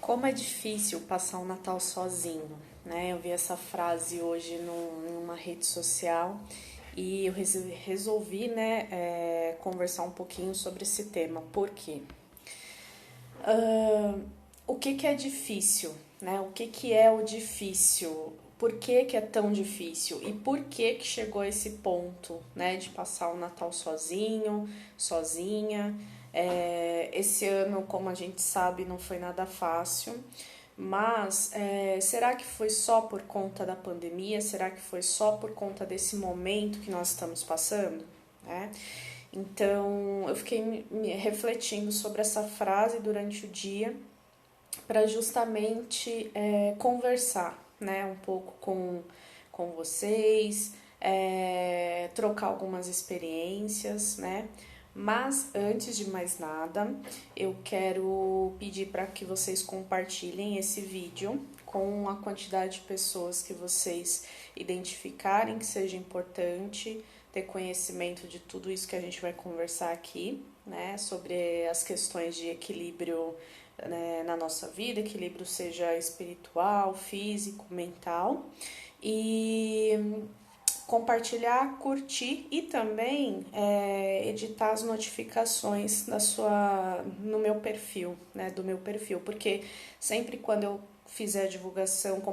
Como é difícil passar o Natal sozinho, né? Eu vi essa frase hoje numa rede social e eu resolvi, né, conversar um pouquinho sobre esse tema. Por quê? O que é difícil, né? O que é o difícil? Por que é tão difícil? E por que chegou a esse ponto, né, de passar o Natal sozinho, sozinha? Esse ano, como a gente sabe, não foi nada fácil, mas será que foi só por conta da pandemia? Será que foi só por conta desse momento que nós estamos passando? Né? Então, eu fiquei refletindo sobre essa frase durante o dia para justamente conversar, né, um pouco com vocês, trocar algumas experiências, né? Mas antes de mais nada, eu quero pedir para que vocês compartilhem esse vídeo com a quantidade de pessoas que vocês identificarem que seja importante ter conhecimento de tudo isso que a gente vai conversar aqui, né, sobre as questões de equilíbrio, né, na nossa vida, equilíbrio seja espiritual, físico, mental, e compartilhar, curtir e também editar as notificações no meu perfil, né, do meu perfil, porque sempre quando eu fizer a divulgação,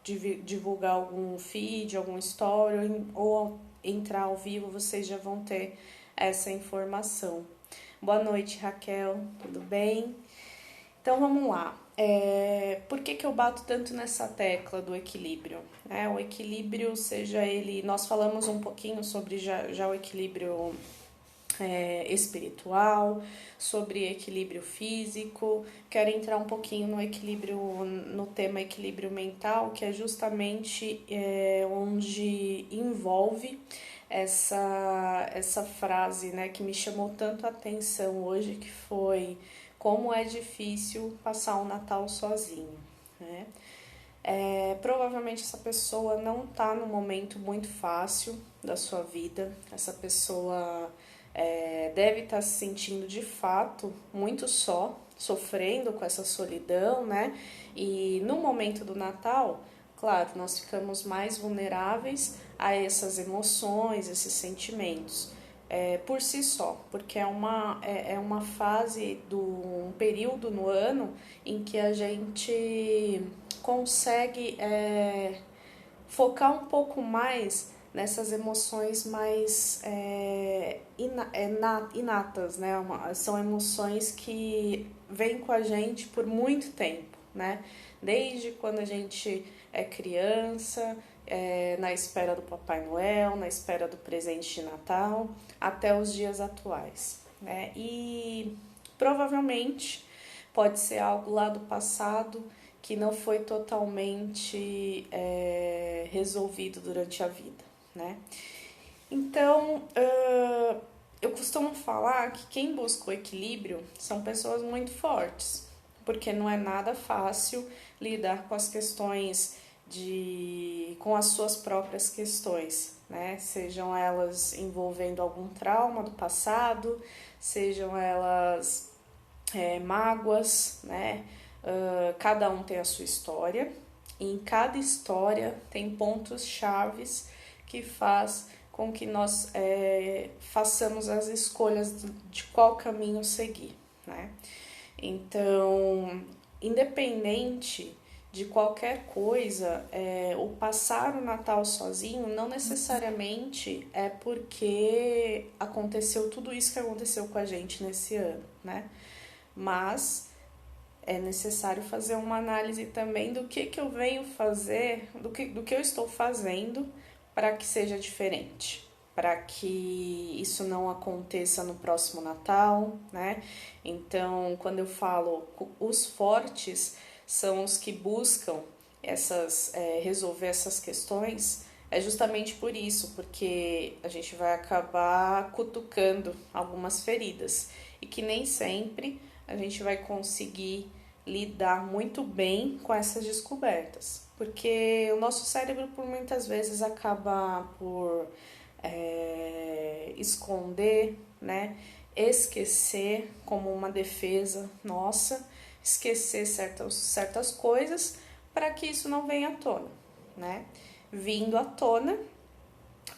divulgar algum feed, algum story ou entrar ao vivo, vocês já vão ter essa informação. Boa noite, Raquel, tudo bem? Então vamos lá. Por que eu bato tanto nessa tecla do equilíbrio? O equilíbrio, seja ele. Nós falamos um pouquinho sobre já o equilíbrio espiritual, sobre equilíbrio físico. Quero entrar um pouquinho no tema equilíbrio mental, que é justamente onde envolve essa frase, né, que me chamou tanto a atenção hoje, que foi: como é difícil passar um Natal sozinho, né? Provavelmente essa pessoa não está num momento muito fácil da sua vida, essa pessoa deve estar se sentindo de fato muito só, sofrendo com essa solidão, né? E no momento do Natal, claro, nós ficamos mais vulneráveis a essas emoções, esses sentimentos. Por si só, porque é uma fase, um período no ano em que a gente consegue focar um pouco mais nessas emoções mais inatas, né? São emoções que vêm com a gente por muito tempo, né? Desde quando a gente é criança, na espera do Papai Noel, na espera do presente de Natal, até os dias atuais, né? E provavelmente pode ser algo lá do passado que não foi totalmente resolvido durante a vida, né? Então, eu costumo falar que quem busca o equilíbrio são pessoas muito fortes, porque não é nada fácil lidar com as questões com as suas próprias questões, né? Sejam elas envolvendo algum trauma do passado, sejam elas mágoas, né? Cada um tem a sua história, e em cada história tem pontos chaves que faz com que nós façamos as escolhas de qual caminho seguir, né? Então, independente de qualquer coisa, o passar o Natal sozinho não necessariamente é porque aconteceu tudo isso que aconteceu com a gente nesse ano, né? Mas é necessário fazer uma análise também do que eu venho fazer, do que eu estou fazendo para que seja diferente, para que isso não aconteça no próximo Natal, né? Então, quando eu falo os fortes são os que buscam resolver essas questões, é justamente por isso, porque a gente vai acabar cutucando algumas feridas e que nem sempre a gente vai conseguir lidar muito bem com essas descobertas, porque o nosso cérebro por muitas vezes acaba por esconder, né, esquecer como uma defesa nossa, esquecer certas coisas para que isso não venha à tona, né? Vindo à tona,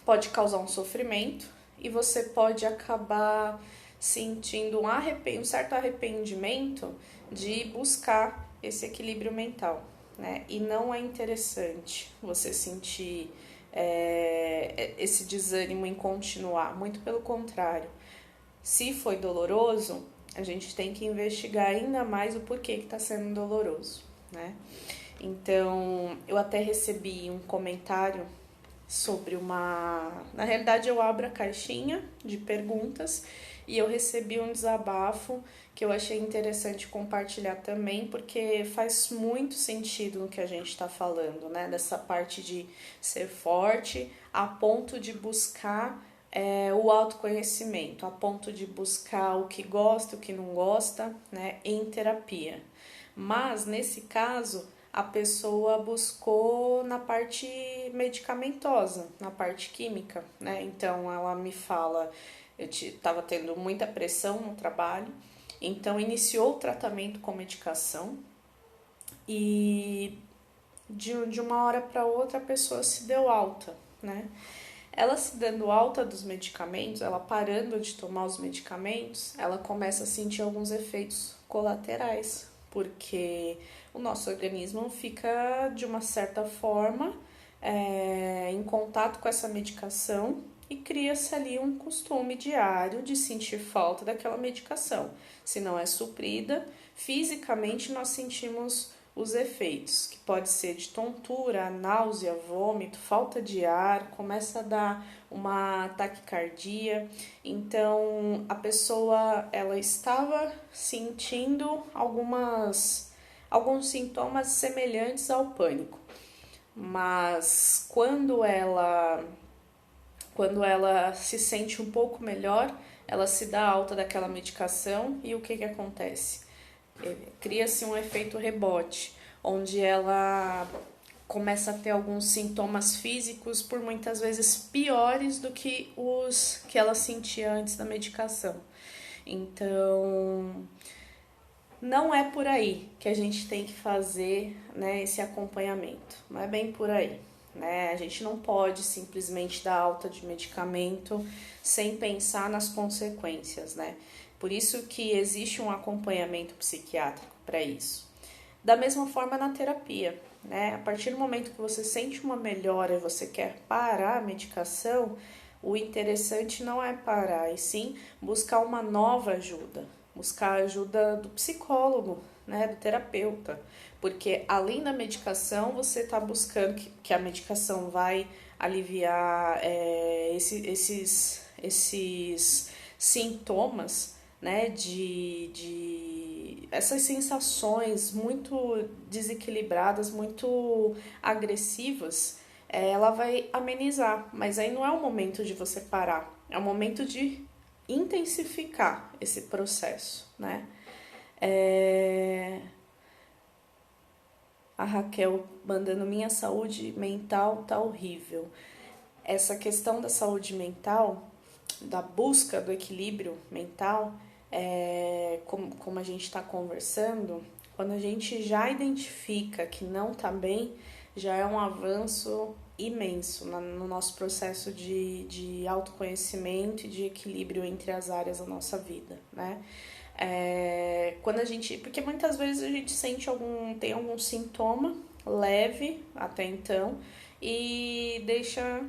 pode causar um sofrimento e você pode acabar sentindo um certo arrependimento de buscar esse equilíbrio mental, né? E não é interessante você sentir esse desânimo em continuar, muito pelo contrário. Se foi doloroso, a gente tem que investigar ainda mais o porquê que está sendo doloroso, né? Então, eu até recebi um comentário sobre na realidade, eu abro a caixinha de perguntas e eu recebi um desabafo que eu achei interessante compartilhar também, porque faz muito sentido no que a gente está falando, né? Dessa parte de ser forte a ponto de buscar o autoconhecimento, a ponto de buscar o que gosta, o que não gosta, né? Em terapia. Mas, nesse caso, a pessoa buscou na parte medicamentosa, na parte química, né? Então, ela me fala, eu estava tendo muita pressão no trabalho, então iniciou o tratamento com medicação e de uma hora para outra a pessoa se deu alta, né? Ela se dando alta dos medicamentos, ela parando de tomar os medicamentos, ela começa a sentir alguns efeitos colaterais, porque o nosso organismo fica, de uma certa forma, em contato com essa medicação e cria-se ali um costume diário de sentir falta daquela medicação. Se não é suprida, fisicamente nós sentimos os efeitos, que pode ser de tontura, náusea, vômito, falta de ar, começa a dar uma taquicardia. Então, a pessoa ela estava sentindo alguns sintomas semelhantes ao pânico. Mas quando ela se sente um pouco melhor, ela se dá alta daquela medicação e o que acontece? Cria-se um efeito rebote, onde ela começa a ter alguns sintomas físicos, por muitas vezes piores do que os que ela sentia antes da medicação. Então, não é por aí que a gente tem que fazer, né, esse acompanhamento, não é bem por aí. Né? A gente não pode simplesmente dar alta de medicamento sem pensar nas consequências, né? Por isso que existe um acompanhamento psiquiátrico para isso. Da mesma forma na terapia, né? A partir do momento que você sente uma melhora e você quer parar a medicação, o interessante não é parar, e sim buscar uma nova ajuda, buscar a ajuda do psicólogo, né? Do terapeuta. Porque além da medicação, você está buscando que a medicação vai aliviar esses sintomas, né, de essas sensações muito desequilibradas, muito agressivas, ela vai amenizar. Mas aí não é o momento de você parar, é o momento de intensificar esse processo, né? A Raquel mandando: minha saúde mental tá horrível. Essa questão da saúde mental, da busca do equilíbrio mental, como a gente está conversando, quando a gente já identifica que não tá bem, já é um avanço imenso no nosso processo de autoconhecimento e de equilíbrio entre as áreas da nossa vida, né? Quando a gente, porque muitas vezes a gente tem algum sintoma leve até então e deixa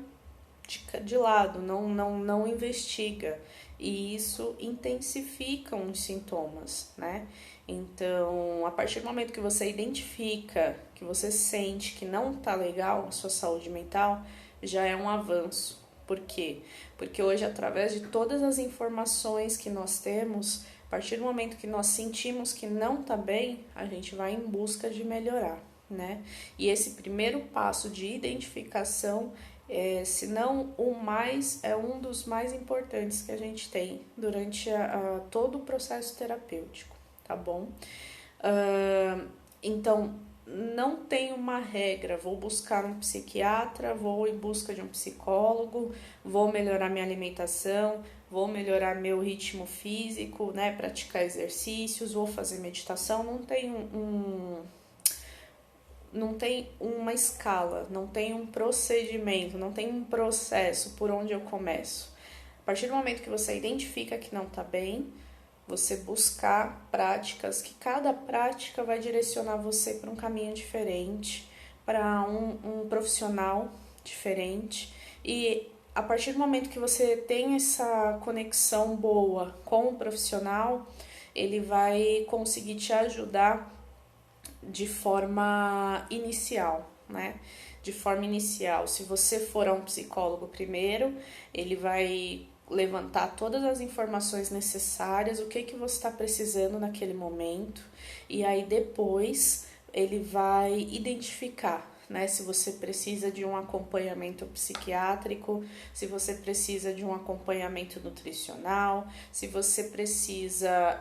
de lado, não investiga, e isso intensifica os sintomas, né? Então, a partir do momento que você identifica, que você sente que não tá legal a sua saúde mental, já é um avanço. Por quê? Porque hoje, através de todas as informações que nós temos, a partir do momento que nós sentimos que não tá bem, a gente vai em busca de melhorar, né? E esse primeiro passo de identificação, se não é um dos mais importantes que a gente tem durante todo o processo terapêutico, tá bom? Então, não tem uma regra, vou buscar um psiquiatra, vou em busca de um psicólogo, vou melhorar minha alimentação, vou melhorar meu ritmo físico, né, praticar exercícios, vou fazer meditação, não tem uma escala, não tem um procedimento, não tem um processo por onde eu começo. A partir do momento que você identifica que não está bem, você buscar práticas, que cada prática vai direcionar você para um caminho diferente, para um profissional diferente. E a partir do momento que você tem essa conexão boa com o profissional, ele vai conseguir te ajudar de forma inicial, né? De forma inicial, se você for a um psicólogo primeiro, ele vai levantar todas as informações necessárias, o que você está precisando naquele momento, e aí depois ele vai identificar, né, se você precisa de um acompanhamento psiquiátrico, se você precisa de um acompanhamento nutricional, se você precisa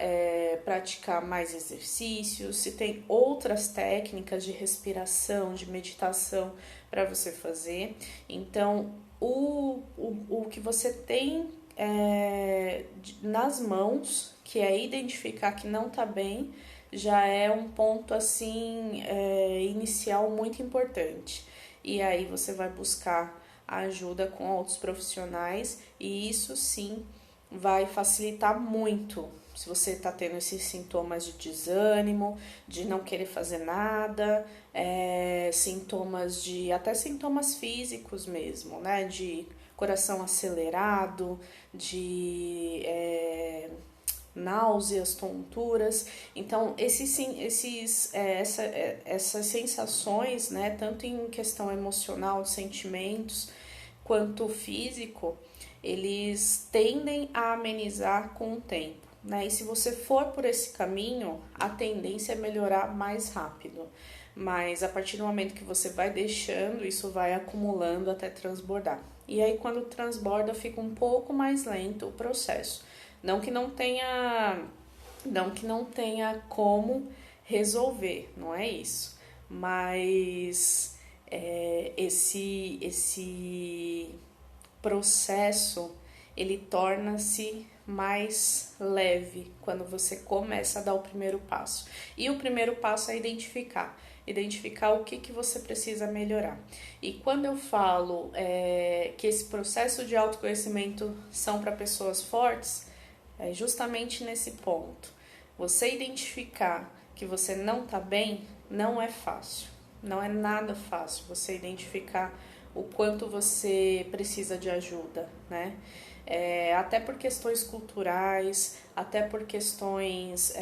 praticar mais exercícios, se tem outras técnicas de respiração, de meditação para você fazer. Então, o que você tem nas mãos, que é identificar que não está bem, já é um ponto assim inicial muito importante. E aí você vai buscar ajuda com outros profissionais e isso sim vai facilitar muito. Se você está tendo esses sintomas de desânimo, de não querer fazer nada, até sintomas físicos mesmo, né? De coração acelerado, de náuseas, tonturas. Então, essas sensações, né, tanto em questão emocional, de sentimentos, quanto físico, eles tendem a amenizar com o tempo, né? E se você for por esse caminho, a tendência é melhorar mais rápido. Mas a partir do momento que você vai deixando, isso vai acumulando até transbordar. E aí, quando transborda, fica um pouco mais lento o processo. Não que não tenha como resolver, não é isso. Mas esse processo, ele torna-se mais leve quando você começa a dar o primeiro passo. E o primeiro passo é identificar o que você precisa melhorar. E quando eu falo que esse processo de autoconhecimento são para pessoas fortes, é justamente nesse ponto. Você identificar que você não está bem não é fácil, não é nada fácil você identificar o quanto você precisa de ajuda, né? Até por questões culturais, até por questões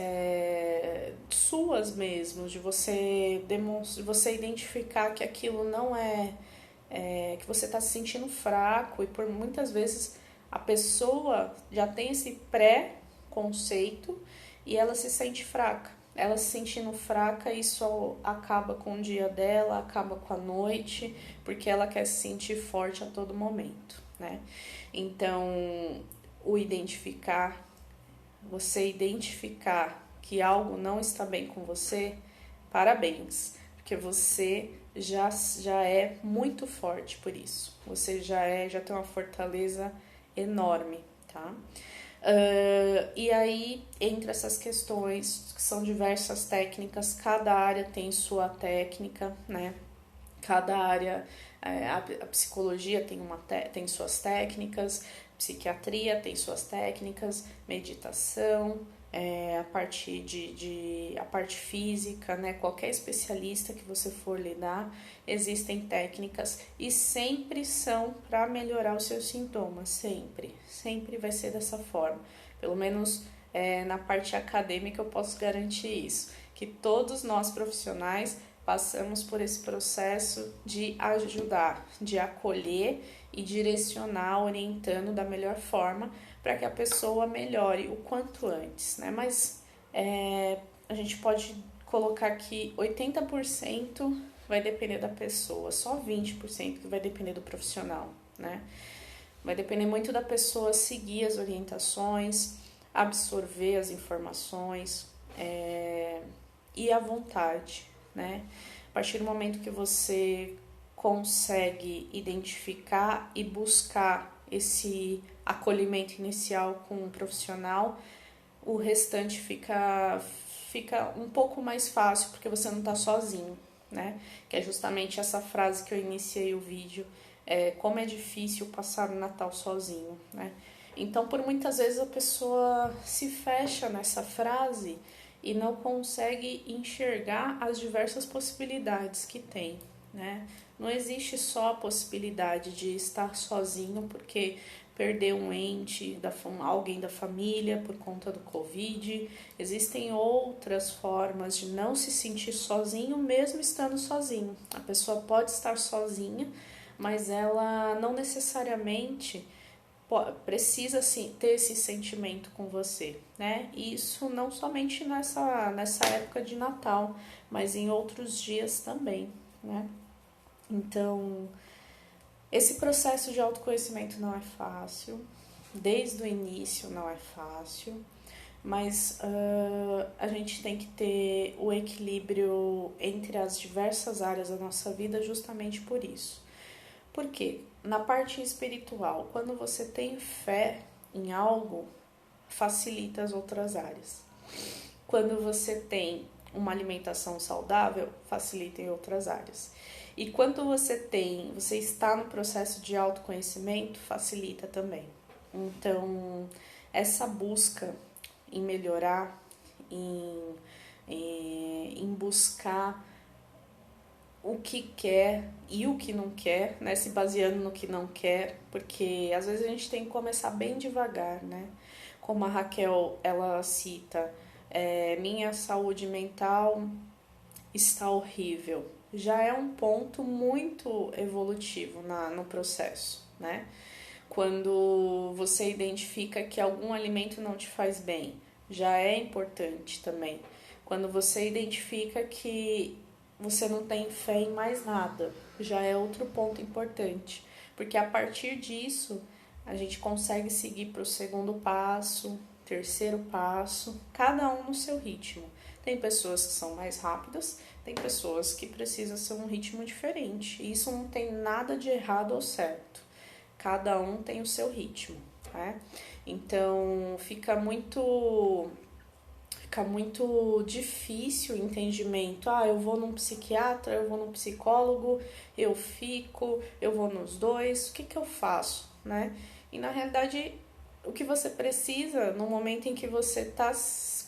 suas mesmo, de você identificar que aquilo não que você está se sentindo fraco e por muitas vezes a pessoa já tem esse pré-conceito e ela se sente fraca. Ela se sentindo fraca, isso acaba com o dia dela, acaba com a noite, porque ela quer se sentir forte a todo momento, né? Então, você identificar que algo não está bem com você, parabéns, porque você já é muito forte por isso. Você já tem uma fortaleza enorme, tá? E aí, entre essas questões, que são diversas técnicas, cada área tem sua técnica, né? Cada área, a psicologia tem suas técnicas, psiquiatria tem suas técnicas, meditação, a parte física, né? Qualquer especialista que você for lidar, existem técnicas e sempre são para melhorar os seus sintomas, sempre vai ser dessa forma. Pelo menos na parte acadêmica eu posso garantir isso, que todos nós profissionais passamos por esse processo de ajudar, de acolher e direcionar, orientando da melhor forma para que a pessoa melhore o quanto antes, né? Mas a gente pode colocar que 80% vai depender da pessoa, só 20% que vai depender do profissional, né? Vai depender muito da pessoa seguir as orientações, absorver as informações e a vontade, né? A partir do momento que você consegue identificar e buscar esse acolhimento inicial com um profissional, o restante fica um pouco mais fácil, porque você não está sozinho, né? Que é justamente essa frase que eu iniciei o vídeo, como é difícil passar o Natal sozinho, né? Então, por muitas vezes a pessoa se fecha nessa frase e não consegue enxergar as diversas possibilidades que tem, né? Não existe só a possibilidade de estar sozinho porque perdeu um ente, alguém da família por conta do Covid. Existem outras formas de não se sentir sozinho mesmo estando sozinho. A pessoa pode estar sozinha, mas ela não necessariamente precisa sim, ter esse sentimento com você, né? E isso não somente nessa época de Natal, mas em outros dias também, né? Então, esse processo de autoconhecimento não é fácil, desde o início não é fácil, mas a gente tem que ter o equilíbrio entre as diversas áreas da nossa vida justamente por isso. Por quê? Na parte espiritual, quando você tem fé em algo, facilita as outras áreas. Quando você tem uma alimentação saudável, facilita em outras áreas. E quando você está no processo de autoconhecimento, facilita também. Então, essa busca em melhorar, em buscar o que quer e o que não quer, né? Se baseando no que não quer, porque às vezes a gente tem que começar bem devagar, né? Como a Raquel, ela cita, minha saúde mental está horrível. Já é um ponto muito evolutivo no processo, né? Quando você identifica que algum alimento não te faz bem, já é importante também. Quando você identifica que você não tem fé em mais nada, já é outro ponto importante. Porque a partir disso, a gente consegue seguir para o segundo passo, terceiro passo, cada um no seu ritmo. Tem pessoas que são mais rápidas, tem pessoas que precisam ser um ritmo diferente. E isso não tem nada de errado ou certo. Cada um tem o seu ritmo, né? Então fica muito difícil o entendimento. Eu vou num psiquiatra, eu vou num psicólogo, eu vou nos dois, o que eu faço, né? E na realidade, o que você precisa no momento em que você está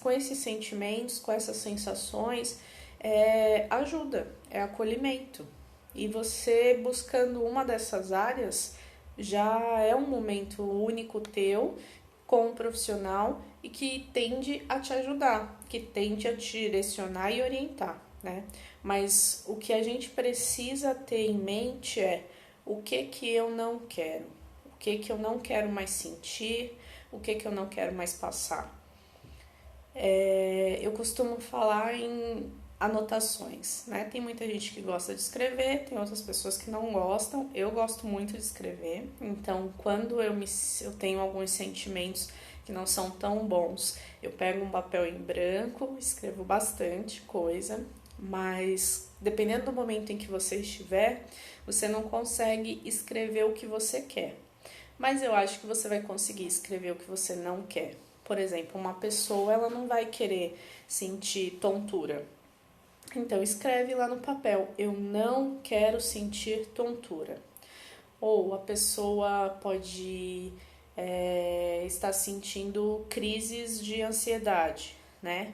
com esses sentimentos, com essas sensações, é ajuda, é acolhimento. E você buscando uma dessas áreas já é um momento único teu com um profissional e que tende a te ajudar, que tende a te direcionar e orientar, né? Mas o que a gente precisa ter em mente é o que eu não quero, o que eu não quero mais sentir, o que eu não quero mais passar. Eu costumo falar em anotações, né? Tem muita gente que gosta de escrever, tem outras pessoas que não gostam. Eu gosto muito de escrever, então quando eu tenho alguns sentimentos que não são tão bons, eu pego um papel em branco, escrevo bastante coisa, mas dependendo do momento em que você estiver, você não consegue escrever o que você quer. Mas eu acho que você vai conseguir escrever o que você não quer. Por exemplo, uma pessoa, ela não vai querer sentir tontura. Então, escreve lá no papel, eu não quero sentir tontura. Ou a pessoa pode estar sentindo crises de ansiedade, né?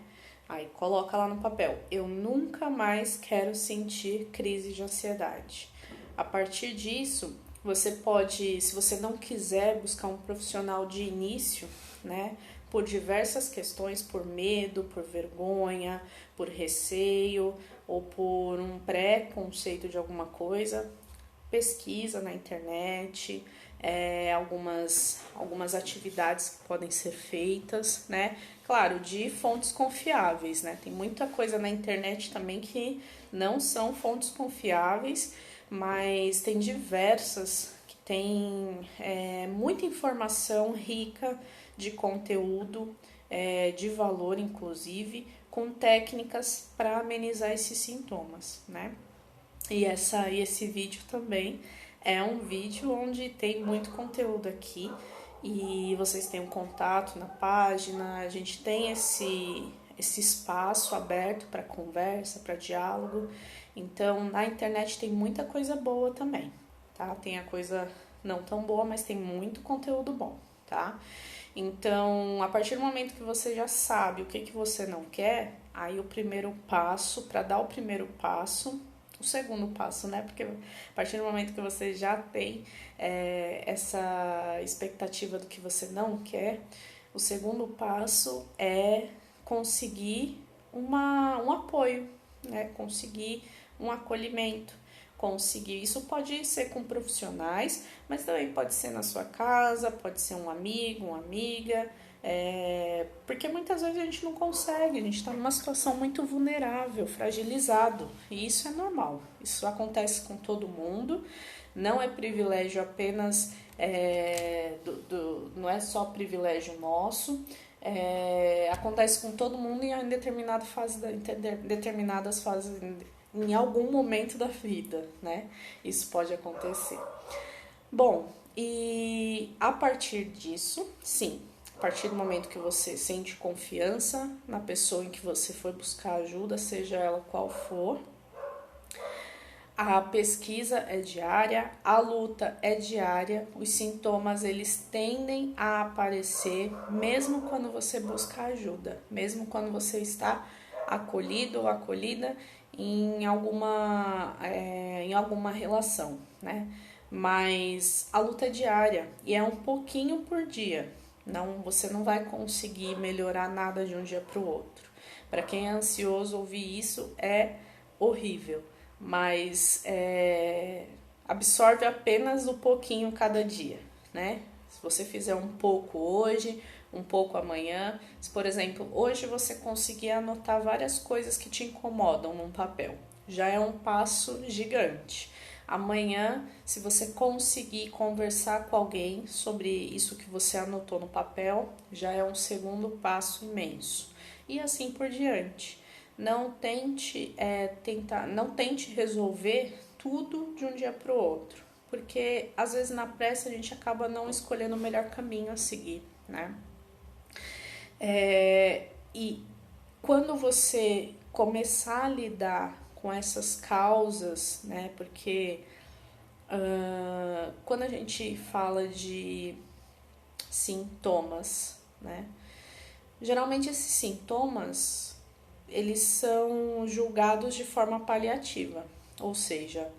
Aí coloca lá no papel, eu nunca mais quero sentir crise de ansiedade. A partir disso, você pode, se você não quiser buscar um profissional de início, né? Por diversas questões, por medo, por vergonha, por receio ou por um pré-conceito de alguma coisa, pesquisa na internet, algumas atividades que podem ser feitas, né? Claro, de fontes confiáveis, né? Tem muita coisa na internet também que não são fontes confiáveis, mas tem diversas que tem muita informação rica de conteúdo, de valor inclusive, com técnicas para amenizar esses sintomas, né? E esse vídeo também é um vídeo onde tem muito conteúdo aqui e vocês têm um contato na página, a gente tem esse espaço aberto para conversa, para diálogo. Então, na internet tem muita coisa boa também, tá? Tem a coisa não tão boa, mas tem muito conteúdo bom, tá? Então, a partir do momento que você já sabe o que você não quer, aí o primeiro passo, para dar o primeiro passo, o segundo passo, né? Porque a partir do momento que você já tem essa expectativa do que você não quer, o segundo passo é conseguir um apoio, né? Conseguir um acolhimento. Conseguir. Isso pode ser com profissionais, mas também pode ser na sua casa, pode ser um amigo, uma amiga, porque muitas vezes a gente não consegue, a gente está numa situação muito vulnerável, fragilizado, e isso é normal, isso acontece com todo mundo, não é privilégio apenas, não é só privilégio nosso, acontece com todo mundo em determinadas fases, em algum momento da vida, né? Isso pode acontecer. Bom, e a partir disso, sim, a partir do momento que você sente confiança na pessoa em que você foi buscar ajuda, seja ela qual for, a pesquisa é diária, a luta é diária, os sintomas eles tendem a aparecer mesmo quando você busca ajuda, mesmo quando você está acolhido ou acolhida em alguma relação, né? Mas a luta é diária e é um pouquinho por dia. Você não vai conseguir melhorar nada de um dia para o outro. Para quem é ansioso, ouvir isso é horrível, mas absorve apenas um pouquinho cada dia, né? Se você fizer um pouco hoje, um pouco amanhã, se por exemplo, hoje você conseguir anotar várias coisas que te incomodam num papel, já é um passo gigante. Amanhã, se você conseguir conversar com alguém sobre isso que você anotou no papel, já é um segundo passo imenso. E assim por diante. Não tente resolver tudo de um dia para o outro, porque às vezes na pressa a gente acaba não escolhendo o melhor caminho a seguir, né? E quando você começar a lidar com essas causas, né? Porque quando a gente fala de sintomas, né? Geralmente esses sintomas eles são julgados de forma paliativa, ou seja,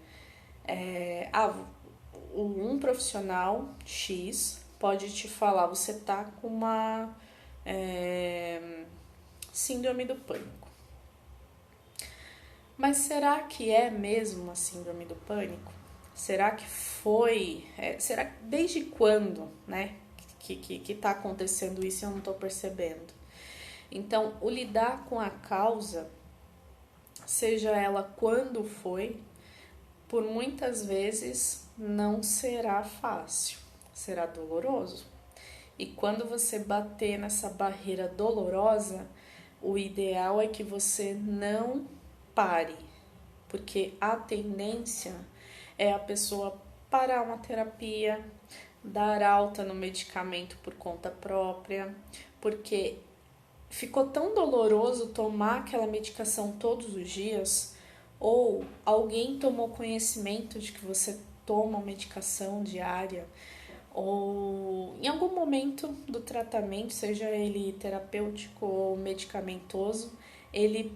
um profissional X pode te falar, você tá com uma síndrome do pânico. Mas será que é mesmo uma síndrome do pânico? Será que foi? Será desde quando, né? Que tá acontecendo isso e eu não tô percebendo? Então, o lidar com a causa, seja ela quando foi, por muitas vezes não será fácil, será doloroso. E quando você bater nessa barreira dolorosa, o ideal é que você não pare, porque a tendência é a pessoa parar uma terapia, dar alta no medicamento por conta própria, porque ficou tão doloroso tomar aquela medicação todos os dias, ou alguém tomou conhecimento de que você toma uma medicação diária, ou em algum momento do tratamento, seja ele terapêutico ou medicamentoso, ele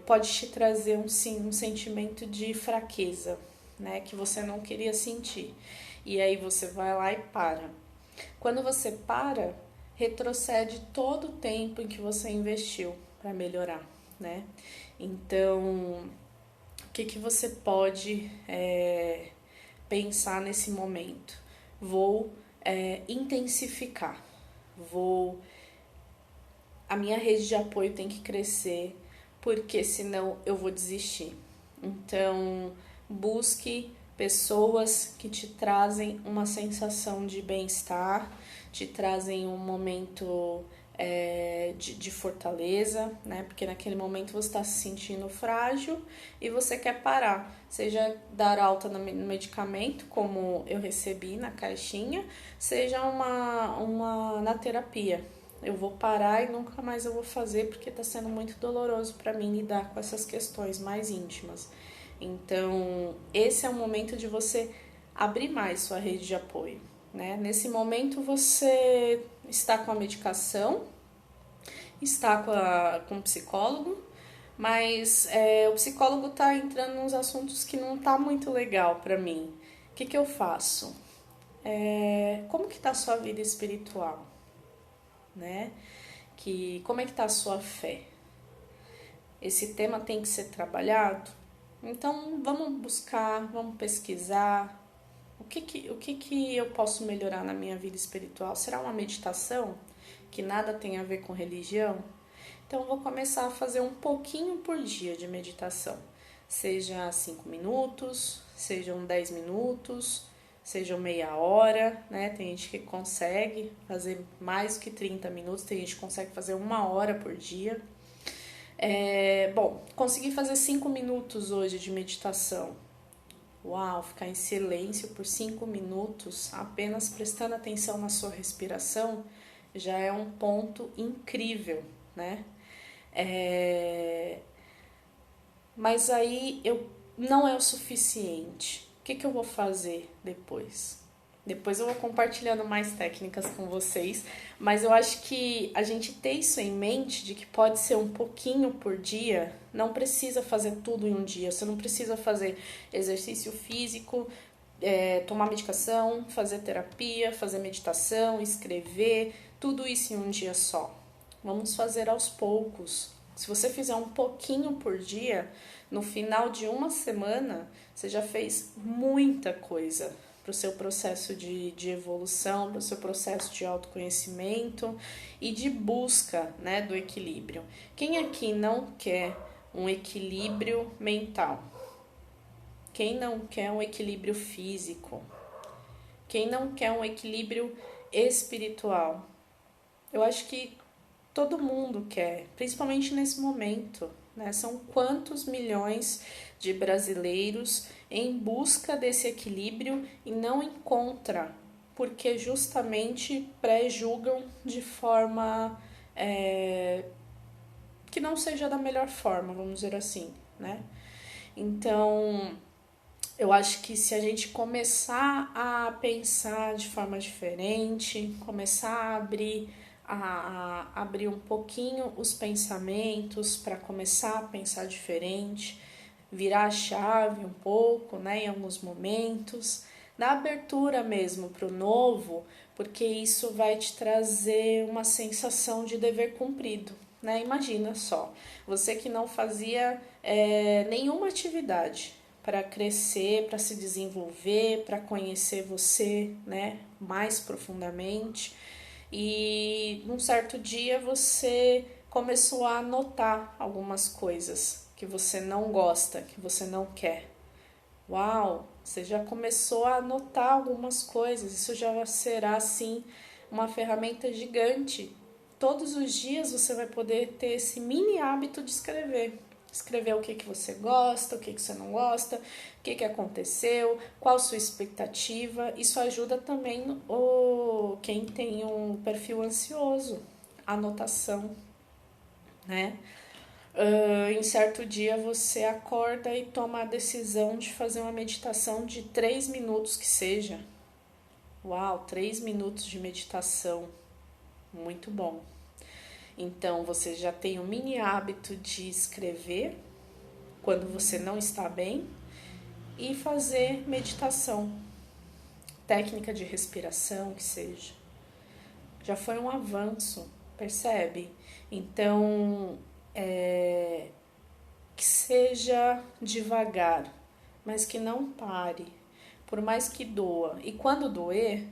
pode te trazer um sentimento de fraqueza, né, que você não queria sentir. E aí você vai lá e para. Quando você para, retrocede todo o tempo em que você investiu para melhorar, né? Então, o que você pode pensar nesse momento? Vou intensificar, a minha rede de apoio tem que crescer, porque senão eu vou desistir. Então, busque pessoas que te trazem uma sensação de bem-estar, te trazem um momento de fortaleza, né? Porque naquele momento você está se sentindo frágil e você quer parar, seja dar alta no medicamento, como eu recebi na caixinha, seja na terapia. Eu vou parar e nunca mais eu vou fazer porque está sendo muito doloroso para mim lidar com essas questões mais íntimas. Então, esse é o momento de você abrir mais sua rede de apoio, né? Nesse momento você está com a medicação, está com o psicólogo, mas o psicólogo está entrando nos assuntos que não tá muito legal para mim. O que eu faço? Como que tá a sua vida espiritual? Né? Como é que tá a sua fé? Esse tema tem que ser trabalhado? Então vamos buscar, vamos pesquisar. O que eu posso melhorar na minha vida espiritual? Será uma meditação? Que nada tem a ver com religião? Então eu vou começar a fazer um pouquinho por dia de meditação. Seja 5 minutos, sejam 10 minutos, sejam meia hora, né? Tem gente que consegue fazer mais que 30 minutos, tem gente que consegue fazer 1 hora por dia. Bom, consegui fazer 5 minutos hoje de meditação. Uau, ficar em silêncio por 5 minutos, apenas prestando atenção na sua respiração, já é um ponto incrível, né? Mas aí não é o suficiente. O que eu vou fazer depois? Depois eu vou compartilhando mais técnicas com vocês, mas eu acho que a gente ter isso em mente, de que pode ser um pouquinho por dia, não precisa fazer tudo em um dia. Você não precisa fazer exercício físico, tomar medicação, fazer terapia, fazer meditação, escrever, tudo isso em um dia só. Vamos fazer aos poucos. Se você fizer um pouquinho por dia, no final de uma semana, você já fez muita coisa para o seu processo de evolução, para o seu processo de autoconhecimento e de busca, né, do equilíbrio. Quem aqui não quer um equilíbrio mental? Quem não quer um equilíbrio físico? Quem não quer um equilíbrio espiritual? Eu acho que todo mundo quer, principalmente nesse momento, né? São quantos milhões de brasileiros em busca desse equilíbrio e não encontra, porque justamente pré-julgam de forma que não seja da melhor forma, vamos dizer assim, né? Então, eu acho que se a gente começar a pensar de forma diferente, começar a abrir um pouquinho os pensamentos para começar a pensar diferente, virar a chave um pouco, né, em alguns momentos, dar abertura mesmo para o novo, porque isso vai te trazer uma sensação de dever cumprido, né? Imagina só, você que não fazia nenhuma atividade para crescer, para se desenvolver, para conhecer você, né, mais profundamente. E num certo dia você começou a notar algumas coisas que você não gosta, que você não quer. Uau, você já começou a notar algumas coisas, isso já será assim uma ferramenta gigante. Todos os dias você vai poder ter esse mini hábito de escrever. Escrever o que você gosta, o que você não gosta, o que aconteceu, qual a sua expectativa. Isso ajuda também quem tem um perfil ansioso, anotação, né? Em certo dia você acorda e toma a decisão de fazer uma meditação de 3 minutos que seja. Uau, 3 minutos de meditação, muito bom. Então, você já tem um mini hábito de escrever quando você não está bem e fazer meditação, técnica de respiração que seja. Já foi um avanço, percebe? Então, que seja devagar, mas que não pare, por mais que doa. E quando doer,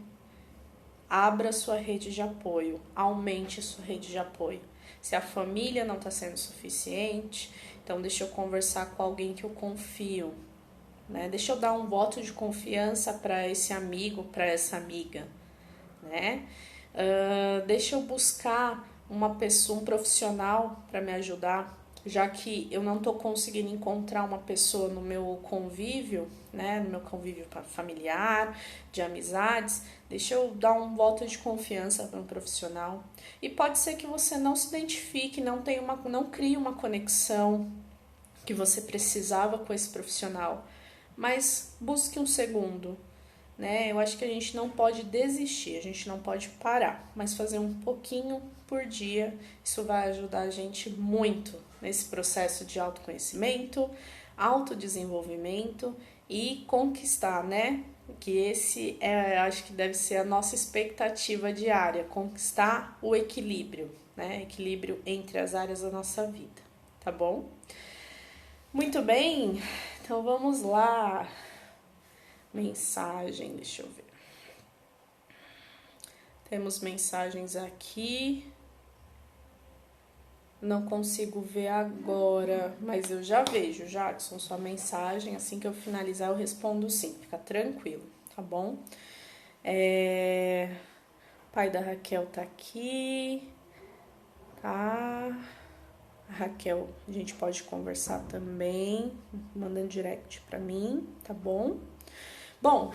abra sua rede de apoio, aumente sua rede de apoio. Se a família não está sendo suficiente, então deixa eu conversar com alguém que eu confio, né? Deixa eu dar um voto de confiança para esse amigo, para essa amiga, né? Deixa eu buscar uma pessoa, um profissional para me ajudar, já que eu não estou conseguindo encontrar uma pessoa no meu convívio, né, no meu convívio familiar, de amizades, deixa eu dar um voto de confiança para um profissional. E pode ser que você não se identifique, não crie uma conexão que você precisava com esse profissional, mas busque um segundo, né? Eu acho que a gente não pode desistir, a gente não pode parar, mas fazer um pouquinho por dia, isso vai ajudar a gente muito nesse processo de autoconhecimento, autodesenvolvimento e conquistar, né? Que esse acho que deve ser a nossa expectativa diária, conquistar o equilíbrio, né? Equilíbrio entre as áreas da nossa vida, tá bom? Muito bem, então vamos lá. Mensagem, deixa eu ver. Temos mensagens aqui. Não consigo ver agora, mas eu já vejo, Jadson, sua mensagem. Assim que eu finalizar, eu respondo sim. Fica tranquilo, tá bom? Pai da Raquel tá aqui. Tá. A Raquel, a gente pode conversar também, mandando direct pra mim, tá bom? Bom,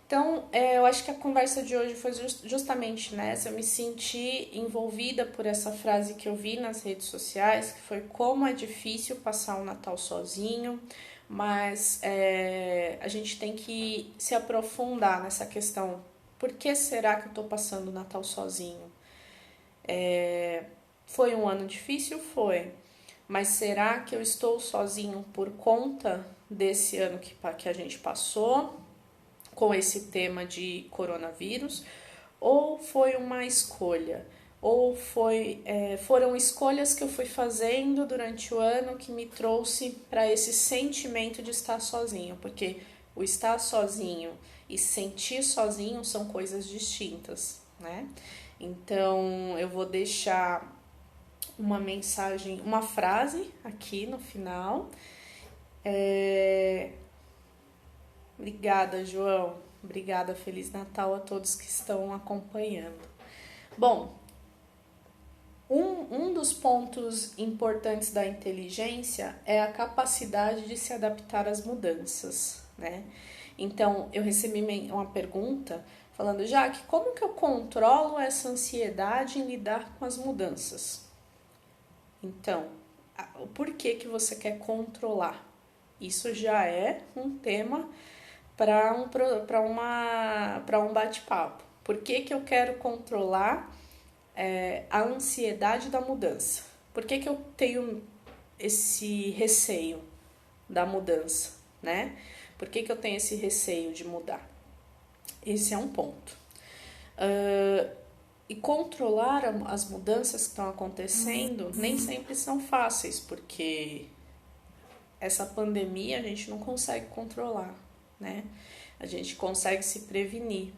então eu acho que a conversa de hoje foi justamente nessa. Eu me senti envolvida por essa frase que eu vi nas redes sociais, que foi como é difícil passar um Natal sozinho, mas a gente tem que se aprofundar nessa questão. Por que será que eu tô passando o Natal sozinho? Foi um ano difícil? Foi. Mas será que eu estou sozinho por conta desse ano que a gente passou, com esse tema de coronavírus? Ou foi uma escolha? Ou foram escolhas que eu fui fazendo durante o ano que me trouxe para esse sentimento de estar sozinho? Porque o estar sozinho e sentir sozinho são coisas distintas, né? Então, eu vou deixar uma mensagem, uma frase aqui no final. Obrigada, João. Obrigada, Feliz Natal a todos que estão acompanhando. Bom, um dos pontos importantes da inteligência é a capacidade de se adaptar às mudanças, né? Então, eu recebi uma pergunta falando, Jaque, como que eu controlo essa ansiedade em lidar com as mudanças? Então, por que você quer controlar? Isso já é um tema para um bate-papo. Por que eu quero controlar a ansiedade da mudança? Por que eu tenho esse receio da mudança, né? Por que eu tenho esse receio de mudar? Esse é um ponto. E controlar as mudanças que estão acontecendo nem sempre são fáceis, porque essa pandemia a gente não consegue controlar, né? A gente consegue se prevenir,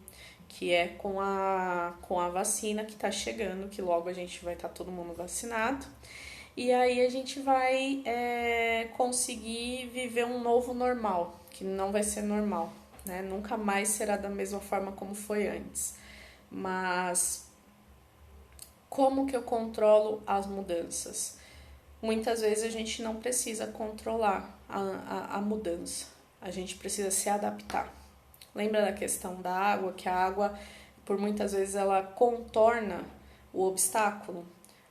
que é com a vacina que está chegando, que logo a gente vai estar todo mundo vacinado. E aí a gente vai conseguir viver um novo normal, que não vai ser normal, né? Nunca mais será da mesma forma como foi antes. Mas como que eu controlo as mudanças? Muitas vezes a gente não precisa controlar a mudança, a gente precisa se adaptar. Lembra da questão da água, que a água, por muitas vezes, ela contorna o obstáculo?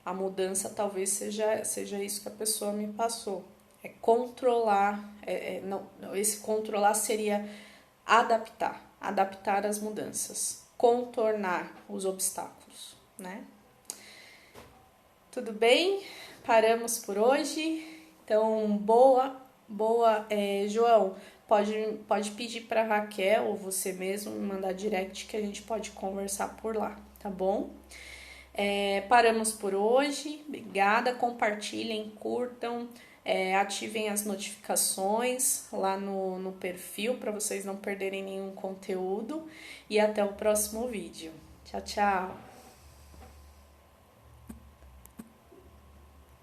A mudança talvez seja isso que a pessoa me passou. É controlar, esse controlar seria adaptar as mudanças, contornar os obstáculos, né? Tudo bem? Paramos por hoje. Então, boa, João, pode pedir para Raquel ou você mesmo me mandar direct que a gente pode conversar por lá, tá bom? Paramos por hoje. Obrigada, compartilhem, curtam, ativem as notificações lá no perfil para vocês não perderem nenhum conteúdo e até o próximo vídeo. Tchau, tchau!